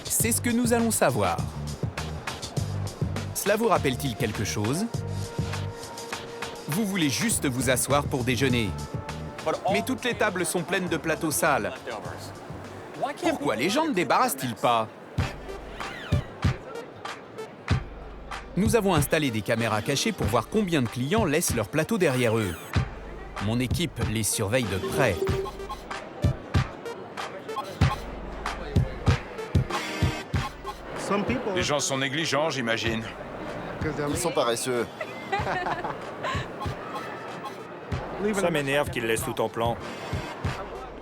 C'est ce que nous allons savoir. Cela vous rappelle-t-il quelque chose? Vous voulez juste vous asseoir pour déjeuner. Mais toutes les tables sont pleines de plateaux sales. Pourquoi les gens ne débarrassent-ils pas? Nous avons installé des caméras cachées pour voir combien de clients laissent leur plateau derrière eux. Mon équipe les surveille de près. Les gens sont négligents, j'imagine. Ils sont paresseux. Ça m'énerve qu'ils laissent tout en plan.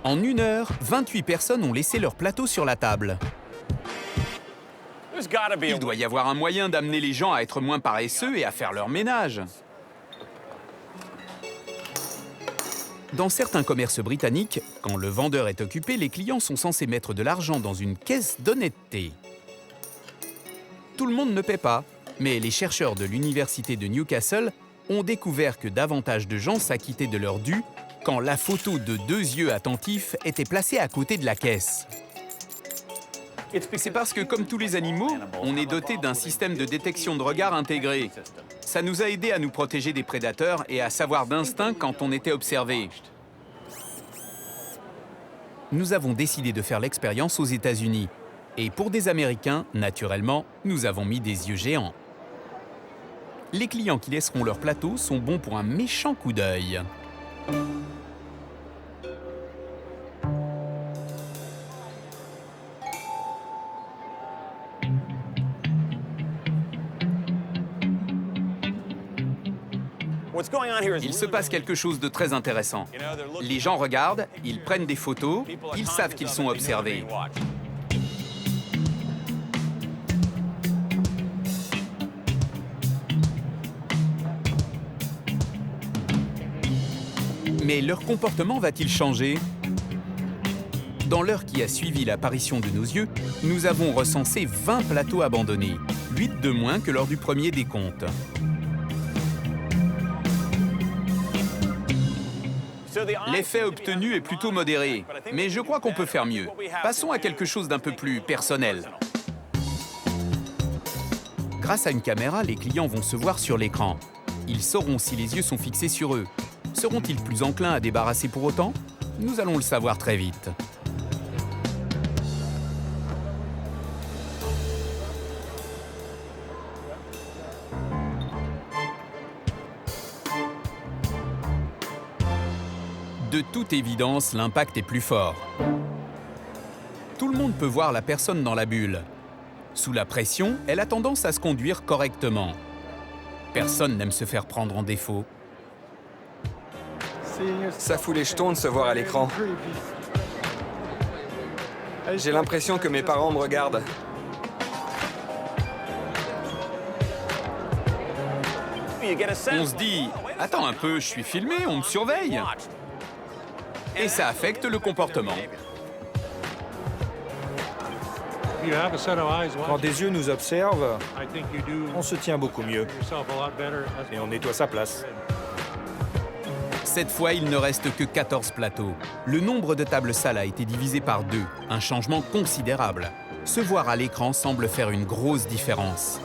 En 1 heure, 28 personnes ont laissé leur plateau sur la table. Il doit y avoir un moyen d'amener les gens à être moins paresseux et à faire leur ménage. Dans certains commerces britanniques, quand le vendeur est occupé, les clients sont censés mettre de l'argent dans une caisse d'honnêteté. Tout le monde ne paie pas, mais les chercheurs de l'université de Newcastle ont découvert que davantage de gens s'acquittaient de leur dû quand la photo de 2 yeux attentifs était placée à côté de la caisse. C'est parce que, comme tous les animaux, on est doté d'un système de détection de regard intégré. Ça nous a aidés à nous protéger des prédateurs et à savoir d'instinct quand on était observé. Nous avons décidé de faire l'expérience aux États-Unis. Et pour des Américains, naturellement, nous avons mis des yeux géants. Les clients qui laisseront leur plateau sont bons pour un méchant coup d'œil. Il se passe quelque chose de très intéressant. Les gens regardent, ils prennent des photos, ils savent qu'ils sont observés. Mais leur comportement va-t-il changer? Dans l'heure qui a suivi l'apparition de nos yeux, nous avons recensé 20 plateaux abandonnés, 8 de moins que lors du premier décompte. L'effet obtenu est plutôt modéré, mais je crois qu'on peut faire mieux. Passons à quelque chose d'un peu plus personnel. Grâce à une caméra, les clients vont se voir sur l'écran. Ils sauront si les yeux sont fixés sur eux. Seront-ils plus enclins à débarrasser pour autant? Nous allons le savoir très vite. De toute évidence, l'impact est plus fort. Tout le monde peut voir la personne dans la bulle. Sous la pression, elle a tendance à se conduire correctement. Personne n'aime se faire prendre en défaut. Ça fout les jetons de se voir à l'écran. J'ai l'impression que mes parents me regardent. On se dit « Attends un peu, je suis filmé, on me surveille !» Et ça affecte le comportement. Quand des yeux nous observent, on se tient beaucoup mieux. Et on nettoie sa place. Cette fois, il ne reste que 14 plateaux. Le nombre de tables sales a été divisé par 2, un changement considérable. Se voir à l'écran semble faire une grosse différence.